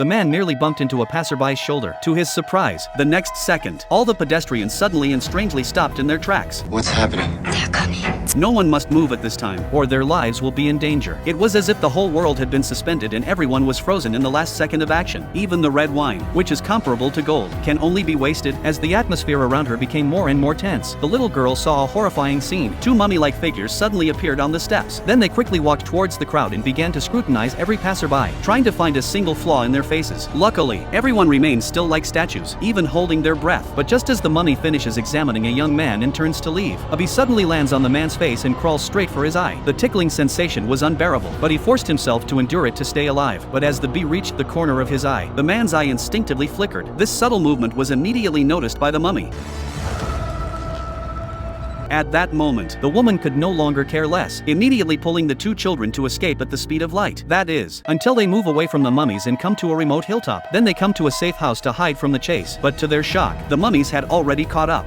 The man merely bumped into a passerby's shoulder. To his surprise, the next second, all the pedestrians suddenly and strangely stopped in their tracks. What's happening? They're coming. No one must move at this time, or their lives will be in danger. It was as if the whole world had been suspended and everyone was frozen in the last second of action. Even the red wine, which is comparable to gold, can only be wasted. As the atmosphere around her became more and more tense, the little girl saw a horrifying scene. Two mummy-like figures suddenly appeared on the steps. Then they quickly walked towards the crowd and began to scrutinize every passerby, trying to find a single flaw in their faces. Luckily, everyone remained still like statues, even holding their breath. But just as the mummy finishes examining a young man and turns to leave, a bee suddenly lands on the man's face and crawls straight for his eye. The tickling sensation was unbearable, but he forced himself to endure it to stay alive. But as the bee reached the corner of his eye, the man's eye instinctively flickered. This subtle movement was immediately noticed by the mummy. At that moment, the woman could no longer care less, immediately pulling the two children to escape at the speed of light. That is, until they move away from the mummies and come to a remote hilltop. Then they come to a safe house to hide from the chase. But to their shock, the mummies had already caught up.